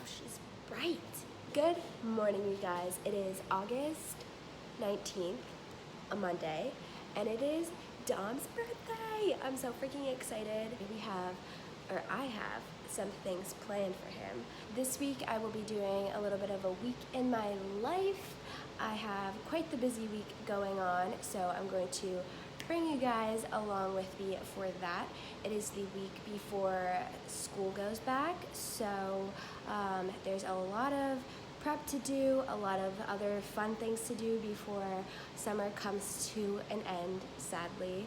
she's bright. Good morning, you guys. It is August 19th, a Monday, and it is Dom's birthday. I'm so freaking excited. I have some things planned for him. This week I will be doing a little bit of a week in my life. I have quite the busy week going on, so I'm going to bring you guys along with me for that. It is the week before school goes back, so there's a lot of prep to do, a lot of other fun things to do before summer comes to an end, sadly.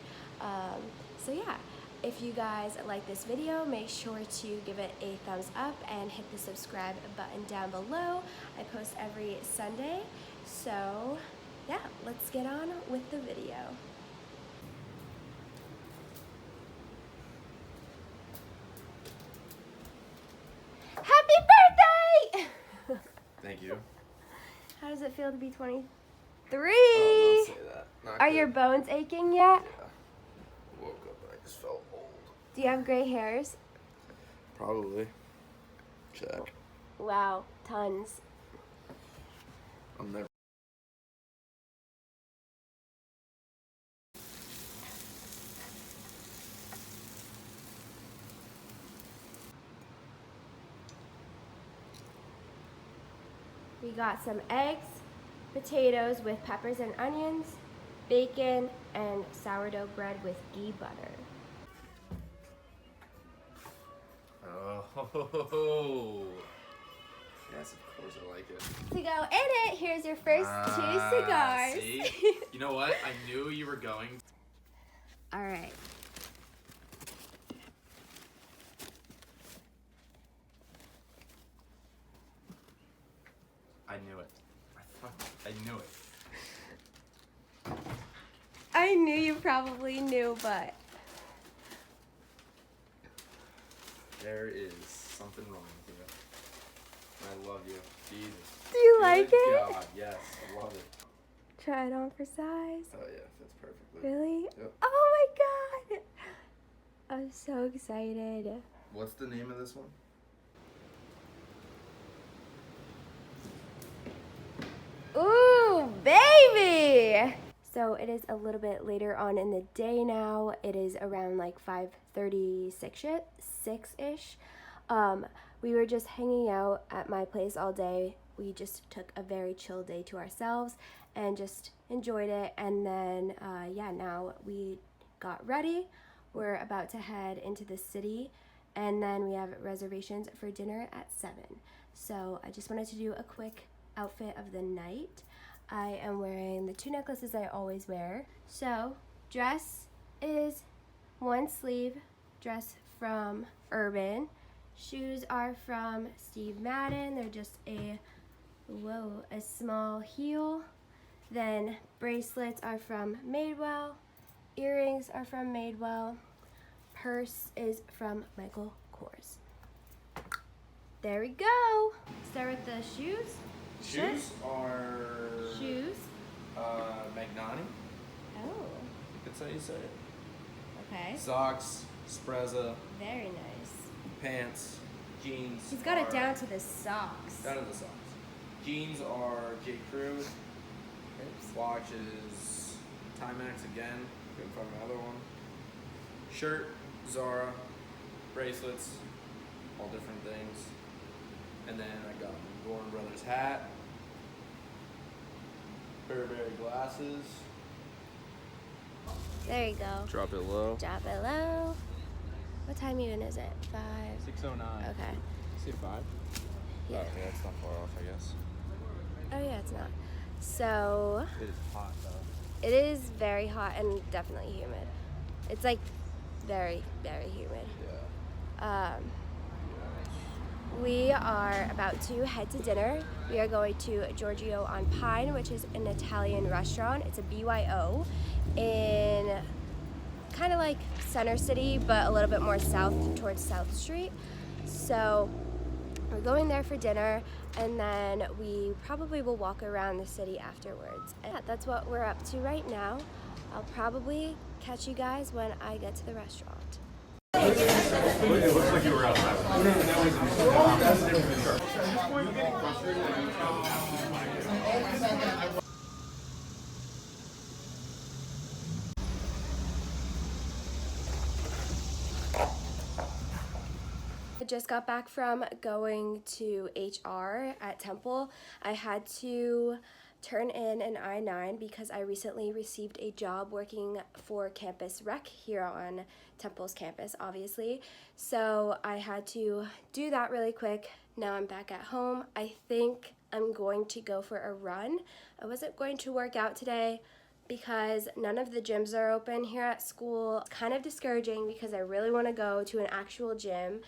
So yeah, if you guys like this video, make sure to give it a thumbs up and hit the subscribe button down below. I post every Sunday, so yeah, let's get on with the video. Happy birthday! Thank you. How does it feel to be 23? Oh, don't say that. Not Are good. your bones aching yet? Yeah. Woke up and I just felt old. Do you have gray hairs? Probably. Check. Wow, tons. I'm never. We got some eggs, potatoes with peppers and onions, bacon, and sourdough bread with ghee butter. Oh. Yes, of course I like it. To go in it, here's your first 2 cigars. See? You know what? I knew you were going. All right. I knew it. I knew it. I knew you probably knew, but There is something wrong with you. I love you. Jesus. do you Good like it? God, yes. I love it. Try it on for size. Oh yeah, fits perfectly. Really? Yep. Oh my god! I'm so excited. What's the name of this one? Ooh, baby! So it is a little bit later on in the day now. It is around like 5:36-ish. We were just hanging out at my place all day. We just took a very chill day to ourselves and just enjoyed it. And then, yeah, now we got ready. We're about to head into the city, and then we have reservations for dinner at 7. So I just wanted to do a quick outfit of the night. I am wearing the 2 necklaces I always wear. So, dress is 1 sleeve dress from Urban. Shoes are from Steve Madden. They're just a small heel. Then bracelets are from Madewell. Earrings are from Madewell. Purse is from Michael Kors. There we go. Start with the shoes. Shoes are Shoes. Magnani. Oh, That's how you say it. okay. Socks, Sprezza, Very nice. pants, jeans. He's got it are- down to the socks. Down to the socks. Jeans are J. Crew. Oops. Watch is Timex again. Couldn't find my other one. Shirt, Zara. Bracelets, all different things. And then I got Warren Brothers hat. Burberry glasses. There you go. Drop it low. Drop it low. What time even is it? 5. 609. Okay. See 5? Yeah. Okay, that's not far off, I guess. Oh yeah, it's not. So It is hot though. it is very hot and definitely humid. It's like very, very humid. Yeah. We are about to head to dinner. We are going to Giorgio on Pine, which is an Italian restaurant. It's a BYO in kind of like Center City, but a little bit more south towards South Street. So we're going there for dinner, and then we probably will walk around the city afterwards. And yeah, that's what we're up to right now. I'll probably catch you guys when I get to the restaurant. It looks like you were outside. That's a different shirt. I just got back from going to HR at Temple. I had to turn in an I-9 because I recently received a job working for campus rec here on Temple's campus, obviously. So I had to do that really quick. Now I'm back at home. I think I'm going to go for a run. I wasn't going to work out today because none of the gyms are open here at school. It's kind of discouraging because I really want to go to an actual gym.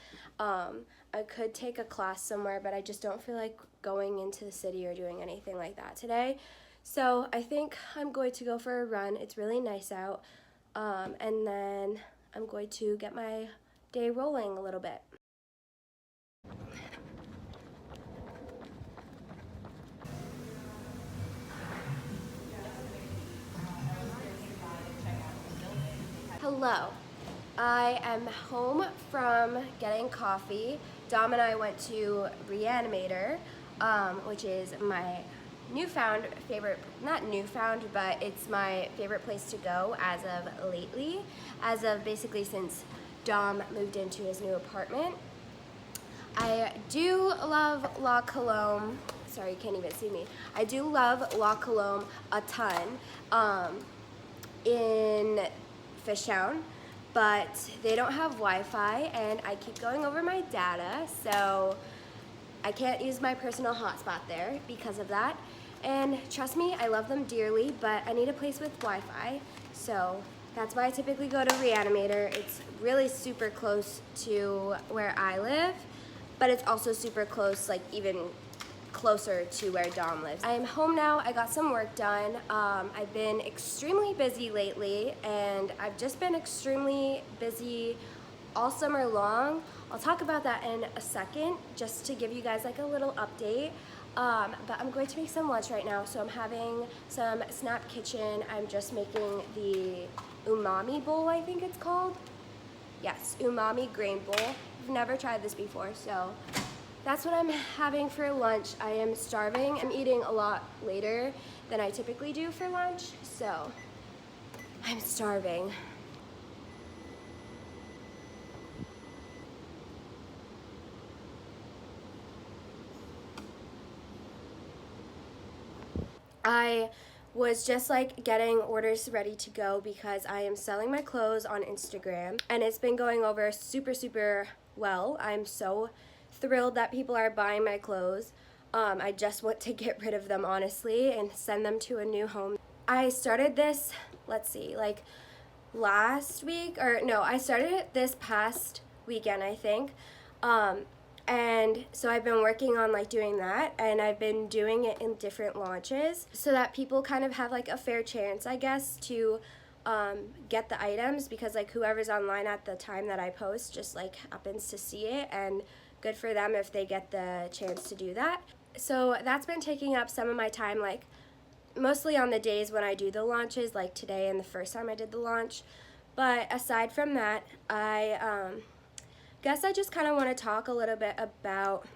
I could take a class somewhere, but I just don't feel like going into the city or doing anything like that today. So I think I'm going to go for a run. It's really nice out. And then I'm going to get my day rolling a little bit. Hello. I am home from getting coffee. Dom and I went to Reanimator, which is my newfound favorite, not newfound, but it's my favorite place to go as of lately, as of basically since Dom moved into his new apartment. I do love La Colombe. Sorry, you can't even see me. I do love La Colombe a ton in Fishtown, but they don't have Wi-Fi and I keep going over my data, so I can't use my personal hotspot there because of that. And trust me, I love them dearly, but I need a place with Wi-Fi, so that's why I typically go to Reanimator. It's really super close to where I live, but it's also super close, like even closer to where Dom lives. I am home now. I got some work done. I've been extremely busy lately, and I've just been extremely busy all summer long. I'll talk about that in a second, just to give you guys like a little update. But I'm going to make some lunch right now, so I'm having some Snap Kitchen. I'm just making the umami bowl, I think it's called. Yes, umami grain bowl. I've never tried this before, so that's what I'm having for lunch. I am starving. I'm eating a lot later than I typically do for lunch, so I'm starving. I was just like getting orders ready to go because I am selling my clothes on Instagram and it's been going over super well. I'm so thrilled that people are buying my clothes. I just want to get rid of them, honestly, and send them to a new home. I started this, let's see, like last week, or no, I started it this past weekend, I think. And so I've been working on like doing that, and I've been doing it in different launches so that people kind of have like a fair chance, I guess, to get the items, because like whoever's online at the time that I post just like happens to see it, and good for them if they get the chance to do that. So that's been taking up some of my time, like mostly on the days when I do the launches, like today and the first time I did the launch. But aside from that, I guess I just kind of want to talk a little bit about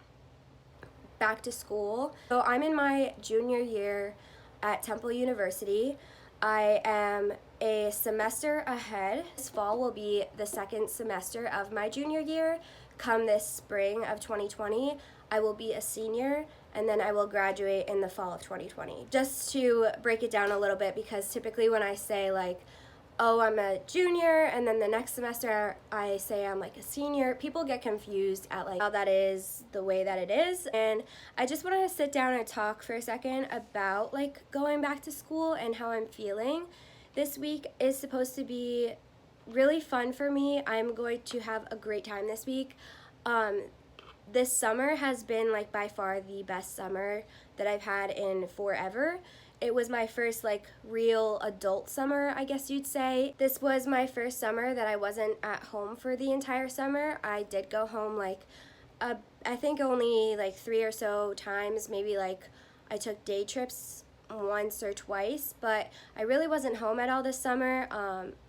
back to school. So I'm in my junior year at Temple University. I am a semester ahead. This fall will be the second semester of my junior year. Come this spring of 2020, I will be a senior, and then I will graduate in the fall of 2020. Just to break it down a little bit, because typically when I say like, oh, I'm a junior, and then the next semester I say I'm like a senior, people get confused at like how that is the way that it is. And I just want to sit down and talk for a second about like going back to school and how I'm feeling. This week is supposed to be really fun for me. I'm going to have a great time this week. This summer has been like by far the best summer that I've had in forever. It was my first like real adult summer, I guess you'd say. This was my first summer that I wasn't at home for the entire summer. I did go home like I think only like 3 or so times. Maybe like I took day trips once or twice, but I really wasn't home at all this summer.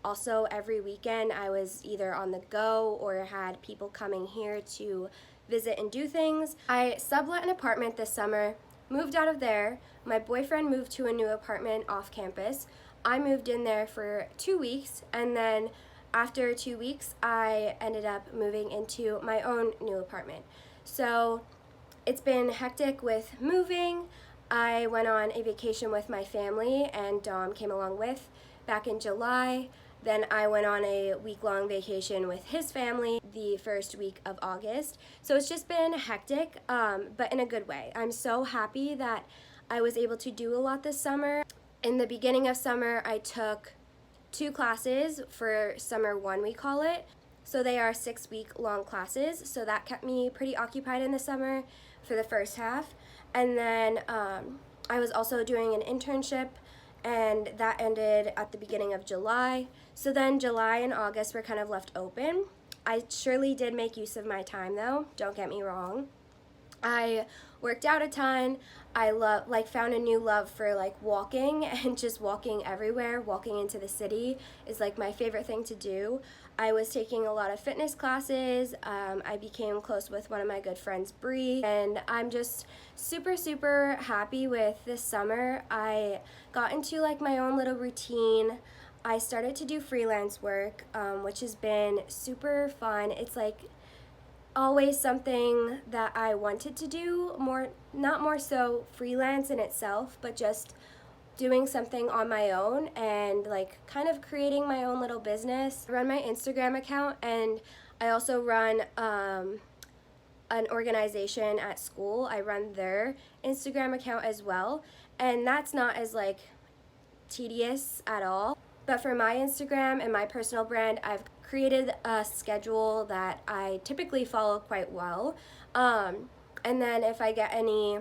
Also, every weekend I was either on the go or had people coming here to visit and do things. I sublet an apartment this summer, moved out of there. My boyfriend moved to a new apartment off campus. I moved in there for 2 weeks, and then after 2 weeks, I ended up moving into my own new apartment. So it's been hectic with moving. I went on a vacation with my family, and Dom came along with back in July. Then I went on a week-long vacation with his family the first week of August. So it's just been hectic, but in a good way. I'm so happy that I was able to do a lot this summer. In the beginning of summer, I took 2 classes for summer 1, we call it. So they are 6-week-long classes. So that kept me pretty occupied in the summer for the first half. And then I was also doing an internship, and that ended at the beginning of July. So then July and August were kind of left open. I surely did make use of my time though, don't get me wrong. I worked out a ton. I found a new love for walking and just walking everywhere. Walking into the city is my favorite thing to do. I was taking a lot of fitness classes. I became close with one of my good friends, Bree, and I'm just super, super happy with this summer. I got into my own little routine. I started to do freelance work, which has been super fun. It's always something that I wanted to do, not more so freelance in itself, but just doing something on my own and kind of creating my own little business. I run my Instagram account, and I also run an organization at school. I run their Instagram account as well, and that's not as tedious at all. But for my Instagram and my personal brand, I've created a schedule that I typically follow quite well. And then if I get any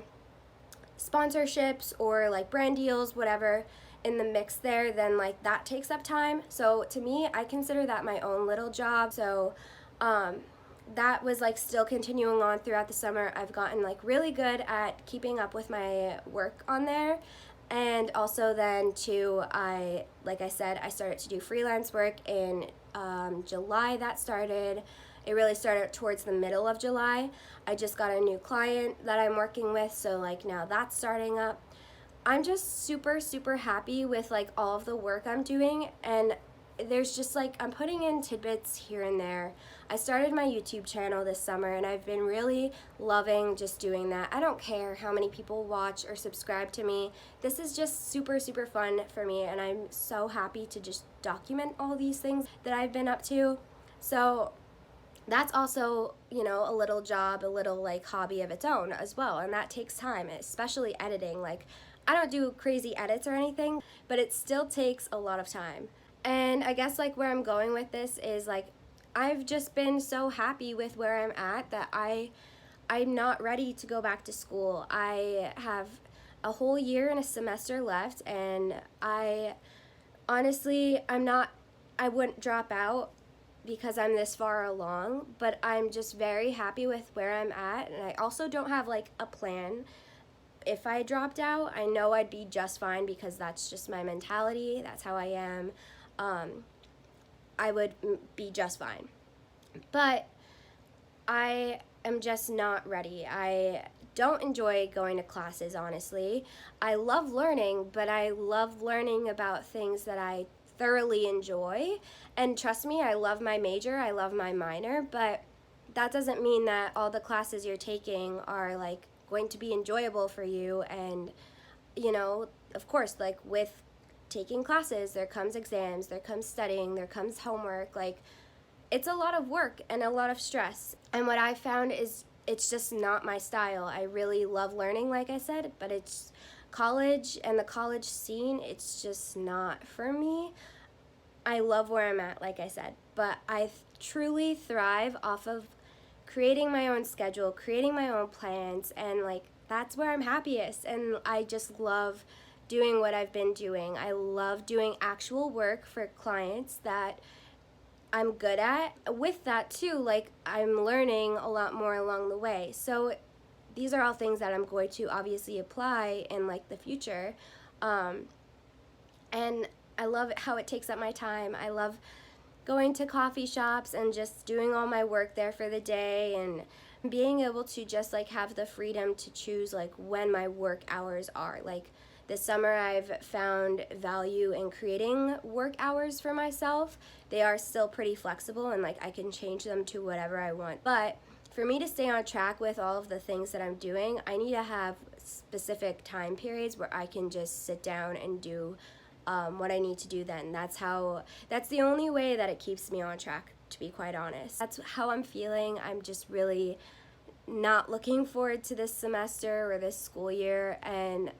sponsorships or brand deals, whatever, in the mix there, then that takes up time. So to me, I consider that my own little job. So that was still continuing on throughout the summer. I've gotten really good at keeping up with my work on there. And also then too, like I said, I started to do freelance work in July. That started. It really started towards the middle of July. I just got a new client that I'm working with, so now that's starting up. I'm just super, super happy with all of the work I'm doing, and there's just I'm putting in tidbits here and there. I started my YouTube channel this summer, and I've been really loving just doing that. I don't care how many people watch or subscribe to me. This is just super, super fun for me, and I'm so happy to just document all these things that I've been up to. So that's also, a little job, a little hobby of its own as well, and that takes time, especially editing. I don't do crazy edits or anything, but it still takes a lot of time. And I guess where I'm going with this is I've just been so happy with where I'm at that I'm not ready to go back to school. I have a whole year and a semester left, and I wouldn't drop out because I'm this far along, but I'm just very happy with where I'm at, and I also don't have a plan. If I dropped out, I know I'd be just fine because that's just my mentality. That's how I am. I would be just fine. But I am just not ready. I don't enjoy going to classes, honestly. I love learning, but I love learning about things that I thoroughly enjoy. And trust me, I love my major, I love my minor, but that doesn't mean that all the classes you're taking are going to be enjoyable for you. And of course, with taking classes, there comes exams, there comes studying, there comes homework. It's a lot of work and a lot of stress. And what I found is it's just not my style. I really love learning, like I said, but it's college and the college scene, it's just not for me. I love where I'm at, like I said, but I truly thrive off of creating my own schedule, creating my own plans, and that's where I'm happiest. And I just love doing what I've been doing. I love doing actual work for clients that I'm good at. With that too, I'm learning a lot more along the way. So these are all things that I'm going to obviously apply in the future. And I love how it takes up my time. I love going to coffee shops and just doing all my work there for the day, and being able to just like have the freedom to choose like when my work hours are. Like this summer I've found value in creating work hours for myself. They are still pretty flexible and like I can change them to whatever I want. But for me to stay on track with all of the things that I'm doing, I need to have specific time periods where I can just sit down and do what I need to do then. That's the only way that it keeps me on track, to be quite honest. That's how I'm feeling. I'm just really not looking forward to this semester or this school year, and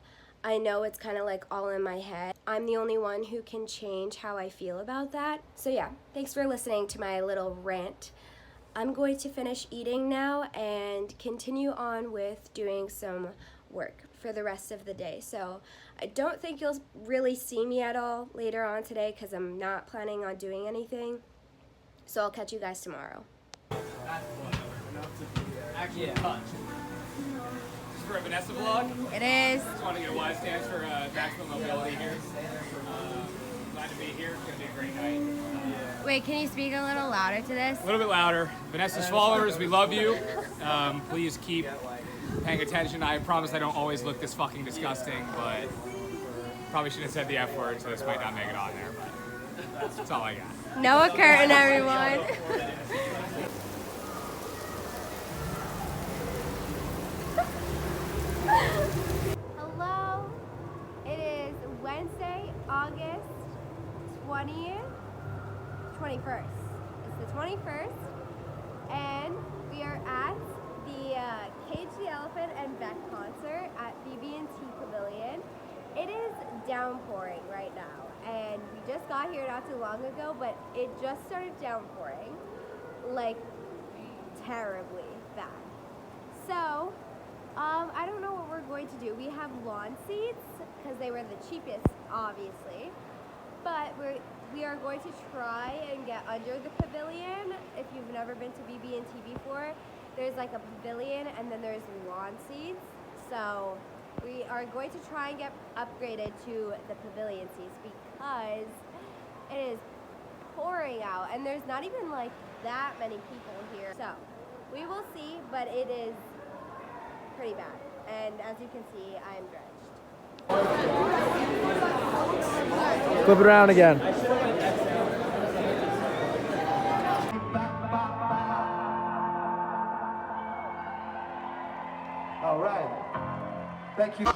I know it's kind of like all in my head. I'm the only one who can change how I feel about that. So yeah, thanks for listening to my little rant. I'm going to finish eating now and continue on with doing some work for the rest of the day. So I don't think you'll really see me at all later on today because I'm not planning on doing anything. So I'll catch you guys tomorrow. Actually, touch. This is for a VANESSAF vlog. It is. Just want to get a Y stands for maximum mobility here. Glad to be here. It's going to be a great night. Wait, can you speak a little louder to this? A little bit louder. VANESSAF's followers, we love you. Please keep paying attention. I promise I don't always look this fucking disgusting, but probably shouldn't have said the F word, so this might not make it on there, but that's all I got. Noah Curtin, everyone. Hello. It is Wednesday, August 21st. It's the 21st, and we are at the Cage the Elephant and Beck concert at BB&T Pavilion. It is downpouring right now, and we just got here not too long ago, but it just started downpouring, like terribly bad. So, I don't know what we're going to do. We have lawn seats because they were the cheapest, obviously, but we are going to try and get under the pavilion. If you've never been to BB&T before, there's like a pavilion and then there's lawn seats. So we are going to try and get upgraded to the pavilion seats because it is pouring out and there's not even like that many people here. So we will see, but it is pretty bad. And as you can see, I am drenched. Flip it around again. All right. Thank you.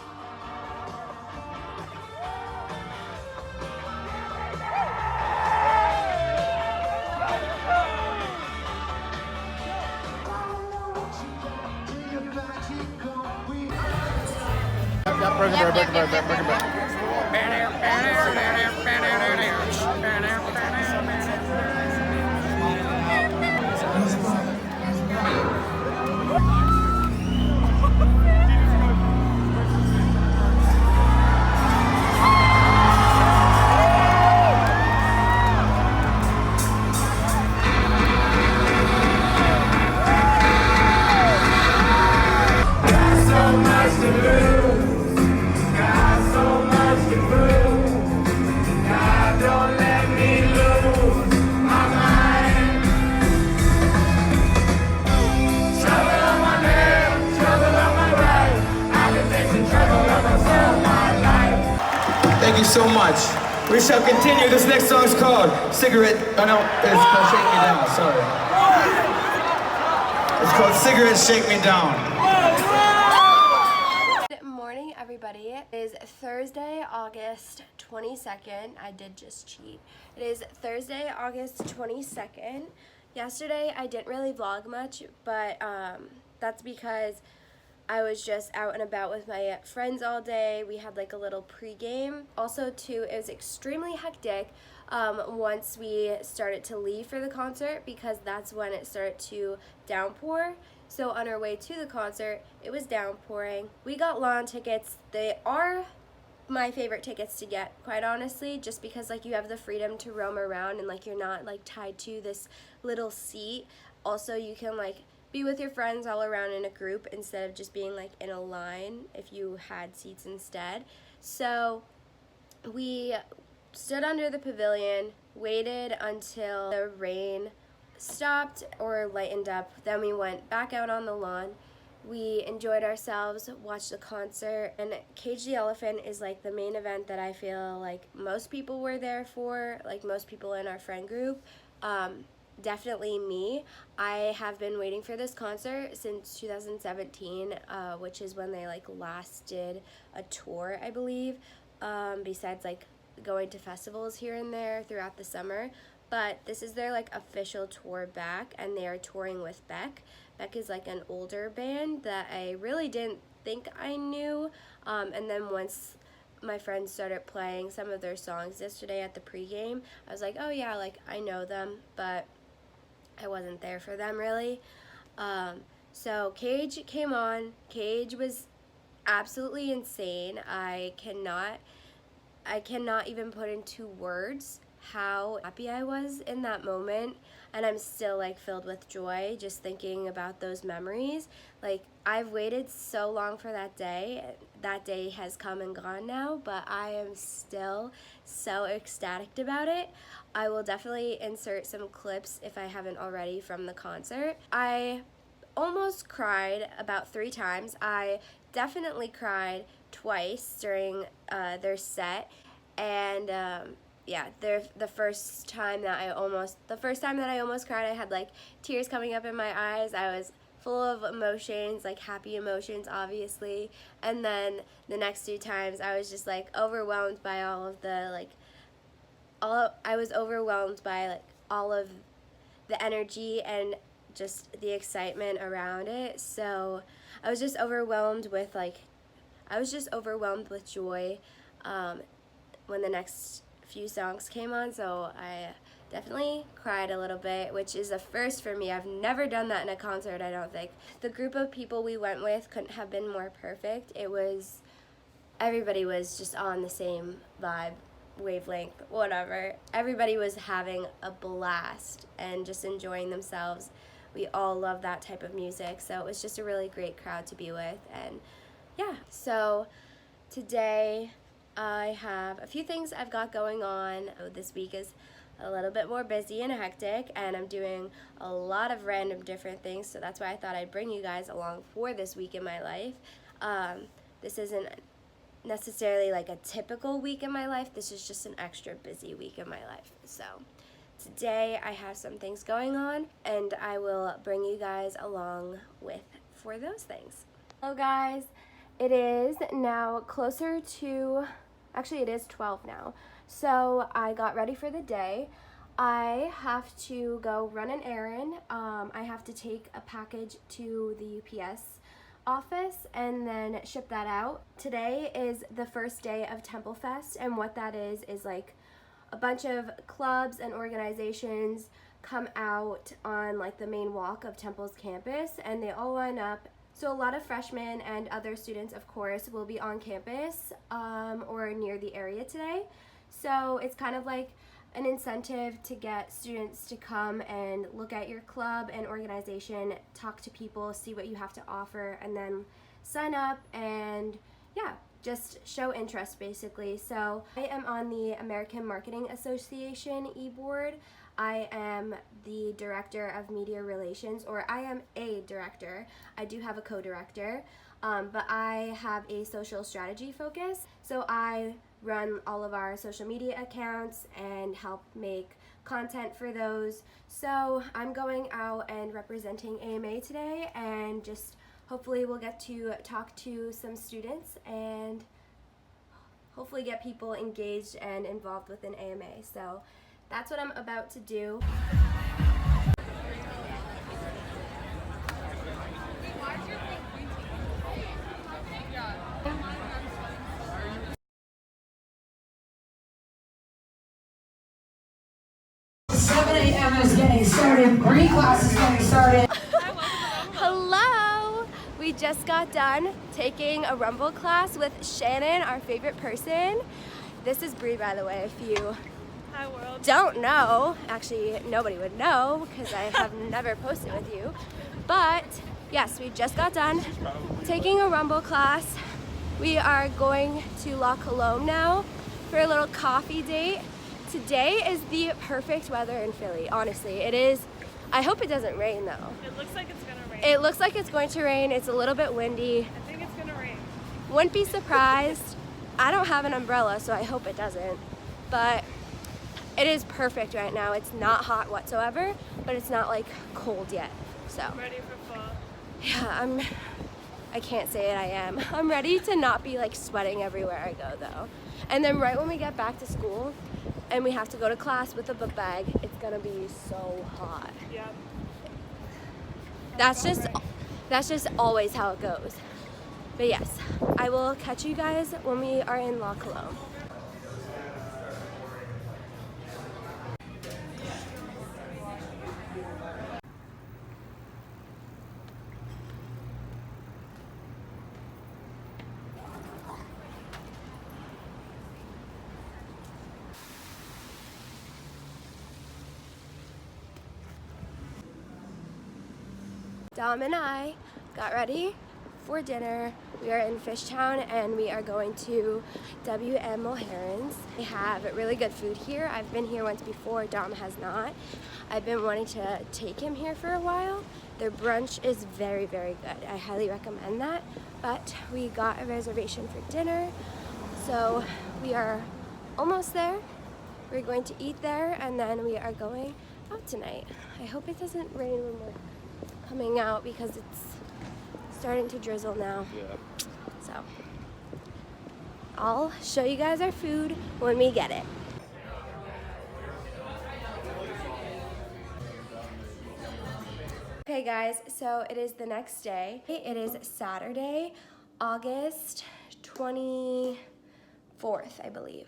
Bring it back. Thank you so much. We shall continue. This next song is called Cigarette. Oh no, it's called Shake Me Down. Sorry. It's called Cigarette Shake Me Down. Good morning, everybody. It is Thursday, August 22nd. I did just cheat. It is Thursday, August 22nd. Yesterday, I didn't really vlog much, but that's because I was just out and about with my friends all day. We had like a little pregame. Also, too, it was extremely hectic once we started to leave for the concert because that's when it started to downpour. So on our way to the concert, it was downpouring. We got lawn tickets. They are my favorite tickets to get, quite honestly, just because like you have the freedom to roam around and like you're not like tied to this little seat. Also, you can like be with your friends all around in a group instead of just being like in a line if you had seats instead. So we stood under the pavilion, waited until the rain stopped or lightened up, then we went back out on the lawn. We enjoyed ourselves, watched the concert, and Cage the Elephant is like the main event that I feel like most people were there for, like most people in our friend group. Definitely me. I have been waiting for this concert since 2017, which is when they like last did a tour, I believe, besides like going to festivals here and there throughout the summer. But this is their like official tour back, and they are touring with Beck. Beck is like an older band that I really didn't think I knew, and then once my friends started playing some of their songs yesterday at the pregame, I was like, oh yeah, like I know them, but I wasn't there for them really. So Cage came on. Cage was absolutely insane. I cannot even put into words how happy I was in that moment, and I'm still like filled with joy just thinking about those memories. Like, I've waited so long for that day. That day has come and gone now, but I am still so ecstatic about it. I will definitely insert some clips if I haven't already from the concert. I almost cried about 3 times. I definitely cried twice during their set, and yeah, the first time that I almost cried, I had like tears coming up in my eyes. I was full of emotions, like happy emotions, obviously. And then the next 2 times, I was just like overwhelmed by all of the I was overwhelmed by like all of the energy and just the excitement around it. So I was just overwhelmed with joy when the next few songs came on. So I definitely cried a little bit, which is a first for me. I've never done that in a concert, I don't think. The group of people we went with couldn't have been more perfect. Everybody was just on the same vibe, wavelength, whatever. Everybody was having a blast and just enjoying themselves. We all love that type of music, so it was just a really great crowd to be with. And yeah, so today I have a few things I've got going on. This week is a little bit more busy and hectic, and I'm doing a lot of random different things, so that's why I thought I'd bring you guys along for this week in my life. This isn't necessarily like a typical week in my life. This is just an extra busy week in my life. So today I have some things going on, and I will bring you guys along for those things. Hello guys, it is now closer to, actually it is 12 now. So I got ready for the day. I have to go run an errand. I have to take a package to the UPS office and then ship that out. Today is the first day of Temple Fest, and what that is like a bunch of clubs and organizations come out on like the main walk of Temple's campus, and they all line up. So a lot of freshmen and other students, of course, will be on campus or near the area today. So it's kind of like an incentive to get students to come and look at your club and organization, talk to people, see what you have to offer, and then sign up and yeah, just show interest basically. So I am on the American Marketing Association e-board. I am the director of media relations, or I am a director. I do have a co-director, but I have a social strategy focus. So I run all of our social media accounts and help make content for those. So I'm going out and representing AMA today, and just hopefully we'll get to talk to some students and hopefully get people engaged and involved within AMA. So that's what I'm about to do. Is getting started. Pre class is getting started. Hello! We just got done taking a Rumble class with Shannon, our favorite person. This is Bree, by the way, if you don't know. Actually, nobody would know because I have never posted with you. But yes, we just got done taking a rumble class. We are going to La Colombe now for a little coffee date. Today is the perfect weather in Philly, honestly. It is. I hope it doesn't rain though. It looks like it's gonna rain. It looks like it's going to rain. It's a little bit windy. I think it's gonna rain. Wouldn't be surprised. I don't have an umbrella, so I hope it doesn't. But it is perfect right now. It's not hot whatsoever, but it's not like cold yet. So I'm ready for fall. yeah, I can't say it, I am. I'm ready to not be like sweating everywhere I go though. And then right when we get back to school and we have to go to class with a book bag, it's gonna be so hot. Yep. That's just always how it goes. But yes, I will catch you guys when we are in La Colombe. Dom and I got ready for dinner. We are in Fishtown and we are going to W.M. O'Haron's. They have really good food here. I've been here once before, Dom has not. I've been wanting to take him here for a while. Their brunch is very, very good. I highly recommend that. But we got a reservation for dinner, so we are almost there. We're going to eat there and then we are going out tonight. I hope it doesn't rain when we're coming out because it's starting to drizzle now. Yeah. So I'll show you guys our food when we get it. Okay guys, so it is the next day. It is Saturday, August 24th, I believe.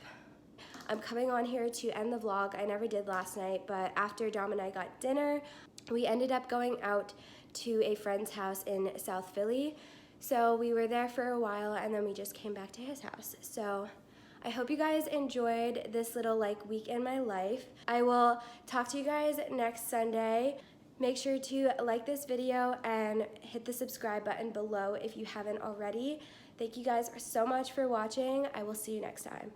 I'm coming on here to end the vlog. I never did last night, but after Dom and I got dinner, we ended up going out to a friend's house in South Philly. So we were there for a while and then we just came back to his house. So I hope you guys enjoyed this little like week in my life. I will talk to you guys next Sunday. Make sure to like this video and hit the subscribe button below if you haven't already. Thank you guys so much for watching. I will see you next time.